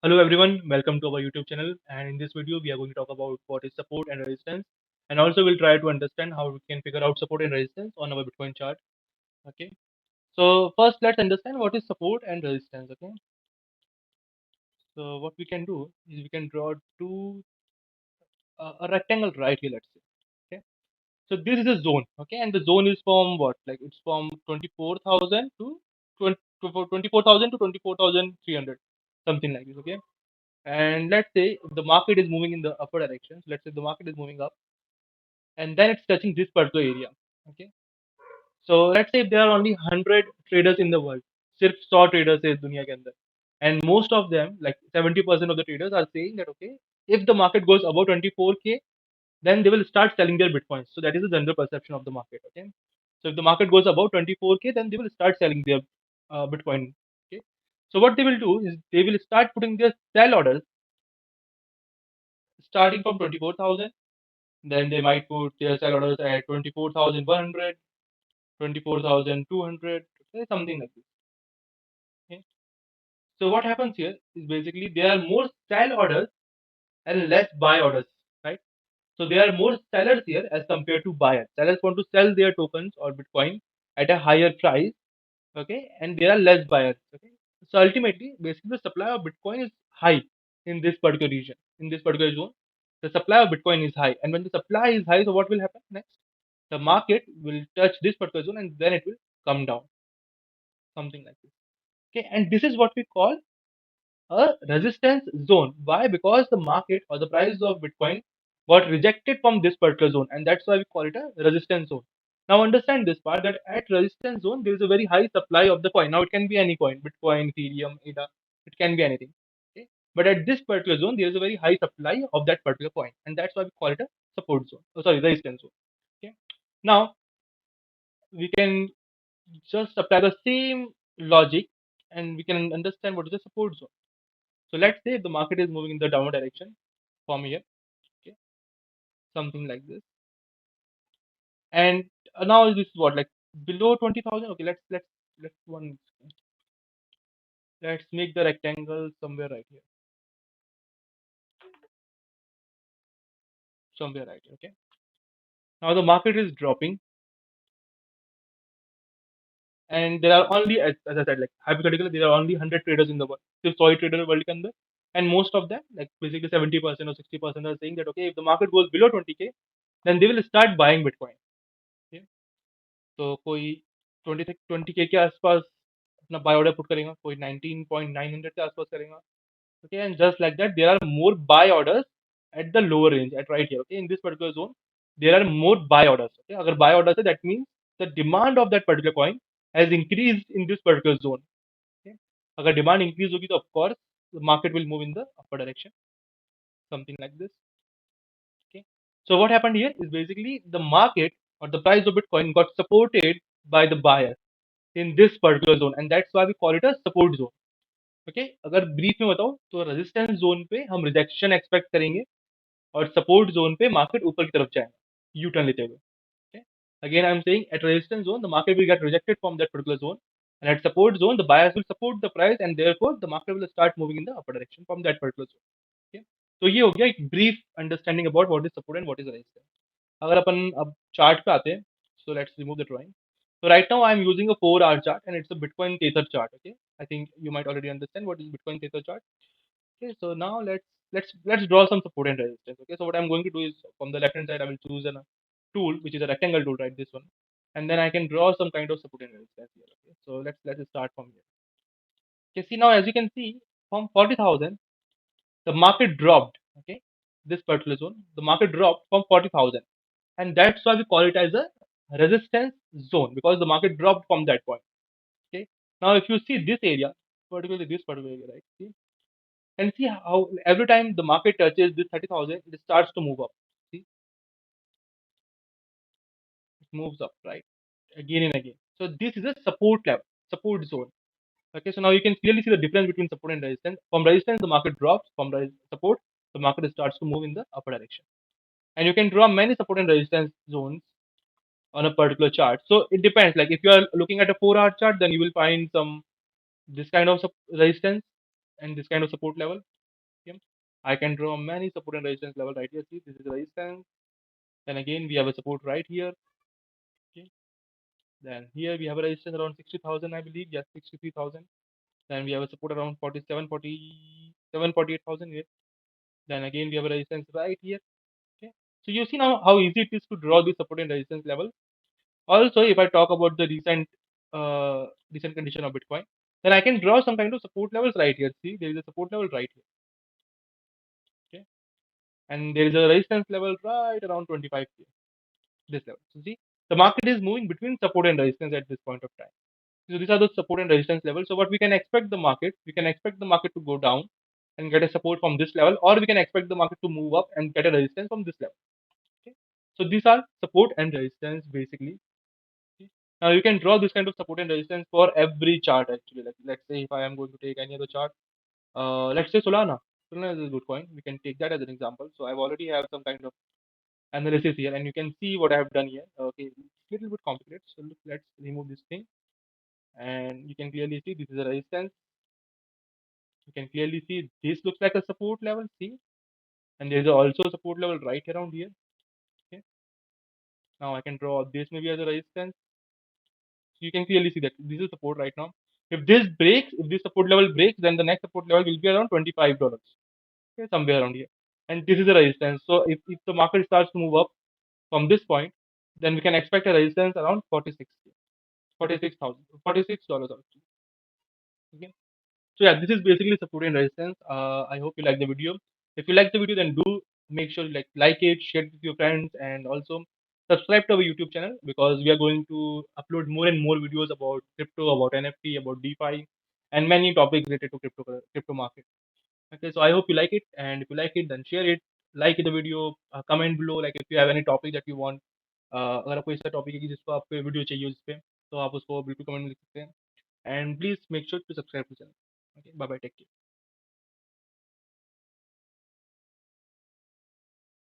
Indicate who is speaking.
Speaker 1: Hello everyone, welcome to our YouTube channel. And in this video, we are going to talk about what is support and resistance, and also we'll try to understand how we can figure out support and resistance on our Bitcoin chart. Okay. So first, let's understand what is support and resistance. Okay. So what we can do is we can draw a rectangle right here. Let's say. Okay. So this is a zone. Okay, and the zone is from what? Like it's from 24,000 to 24,000 to 24,300, something like this. Okay. And let's say if the market is moving in the upper direction, so let's say the market is moving up and then it's touching this particular area. Okay, so let's say if there are only 100 traders in the world, सिर्फ 100 traders है दुनिया के अंदर, and most of them, like 70% of the traders are saying that okay, if the market goes above 24k, then they will start selling their bitcoins. So that is the general perception of the market. Okay, so if the market goes above 24k, then they will start selling their bitcoin. Okay, so what they will do is they will start putting their sell orders starting from 24,000. Then they might put their sell orders at 24,100, 24,200, something like this. Okay. So what happens here is basically there are more sell orders and less buy orders, right? So there are more sellers here as compared to buyers. Sellers want to sell their tokens or Bitcoin at a higher price, okay, and there are less buyers. Okay. So ultimately, basically the supply of Bitcoin is high in this particular region, in this particular zone. The supply of Bitcoin is high, and when the supply is high, so what will happen next? The market will touch this particular zone and then it will come down, something like this. Okay, and this is what we call a resistance zone. Why? Because the market or the price of Bitcoin got rejected from this particular zone, and that's why we call it a resistance zone. Now understand this part, that at resistance zone there is a very high supply of the coin. Now it can be any coin, Bitcoin, Ethereum, ADA, it can be anything. Okay, but at this particular zone there is a very high supply of that particular coin, and that's why we call it a support zone. Oh, sorry, resistance zone. Okay, now we can just apply the same logic and we can understand what is the support zone. So let's say the market is moving in the downward direction from here, okay, something like this. And now this is what, like below 20,000. Okay, let's one let's make the rectangle somewhere right here, somewhere right here. Okay, now the market is dropping, and there are only, as I said, like hypothetically, there are only 100 traders in the world. So soy trader world के अंदर, and most of them, like basically 70% or 60% are saying that okay, if the market goes below 20k, then they will start buying Bitcoin. Okay? तो कोई 20k के आसपास अपना by order put करेगा, कोई 19,900 के आसपास करेगा. Okay, and just like that there are more buy orders at the lower range, at right here. Okay, in this particular zone there are more buy orders. Okay, अगर buy orders है, that means the demand of that particular coin has increased in this particular zone. Okay, अगर demand increase होगी तो of course the market will move in the upper direction, something like this. Okay, so what happened here is basically the market or the price of Bitcoin got supported by the buyer in this particular zone, and that's why we call it a support zone. Okay, अगर brief में बताओ तो resistance zone पे हम rejection expect करेंगे और support zone पे market ऊपर की तरफ जाएगा यू टर्न लेते हुए. Okay, again I'm saying at resistance zone the market will get rejected from that particular zone, and at support zone the buyers will support the price and therefore the market will start moving in the upper direction from that particular zone. Okay, तो ये हो गया एक brief understanding about what is support and what is resistance. अगर अपन अब chart पे आते हैं, so let's remove the drawing. So right now I'm using a 4-hour chart and it's a Bitcoin Tether chart. Okay, I think you might already understand what is Bitcoin Tether chart. Okay, so now let's draw some support and resistance. Okay, so what I'm going to do is from the left hand side I will choose a tool which is a rectangle tool, right? This one, and then I can draw some kind of support and resistance here. Okay, so let's start from here. Okay, see now as you can see from 40,000 the market dropped. Okay, this particular zone the market dropped from 40,000, and that's why we call it as a resistance zone because the market dropped from that point. Okay, now if you see this area, particularly this particular area, right? See, and see how every time the market touches this 30,000 it starts to move up. See, it moves up, right, again and again. So this is a support level, support zone. Okay, so now you can clearly see the difference between support and resistance. From resistance the market drops, from support the market starts to move in the upper direction, and you can draw many support and resistance zones on a particular chart. So it depends. Like if you are looking at a 4-hour chart, then you will find some this kind of resistance and this kind of support level. Okay. I can draw many support and resistance level right here. See, this is the resistance. Then again, we have a support right here. Okay. Then here we have a resistance around 60,000, I believe. Yes, 63,000. Then we have a support around 48,000 here. Then again, we have a resistance right here. Okay. So you see now how easy it is to draw the support and resistance level. Also, if I talk about the recent condition of Bitcoin, then I can draw some kind of support levels right here. See, there is a support level right here. Okay. And there is a resistance level right around 25 here. This level. So see, the market is moving between support and resistance at this point of time. So these are the support and resistance levels. So what we can expect the market, we can expect the market to go down and get a support from this level, or we can expect the market to move up and get a resistance from this level. Okay. So these are support and resistance basically. Okay. Now you can draw this kind of support and resistance for every chart actually. Like let's say if I am going to take any other chart, let's say Solana. Solana is a good coin. We can take that as an example. So I've already have some kind of analysis here, and you can see what I have done here. Okay, it's a little bit complicated. So let's remove this thing, and you can clearly see this is a resistance. You can clearly see this looks like a support level. See, and there's also a support level right around here. Okay, now I can draw this maybe as a resistance. So you can clearly see that this is support right now. If this breaks, if this support level breaks, then the next support level will be around $25. Okay, somewhere around here. And this is a resistance. So if the market starts to move up from this point, then we can expect a resistance around 46, 46,000, $46. Okay. So yeah, this is basically support and resistance. I hope you like the video. If you like the video, then do make sure you like it, share it with your friends, and also subscribe to our YouTube channel because we are going to upload more and more videos about crypto, about NFT, about DeFi, and many topics related to crypto market. Okay, so I hope you like it, and if you like it, then share it, like the video, comment below, like if you have any topic that you want. अगर आपको ऐसा topic है कि जिसको आपको video चाहिए उस पे तो आप उसको बिल्कुल कमेंट में लिख सकते हैं and please make sure to subscribe to channel okay bye bye take care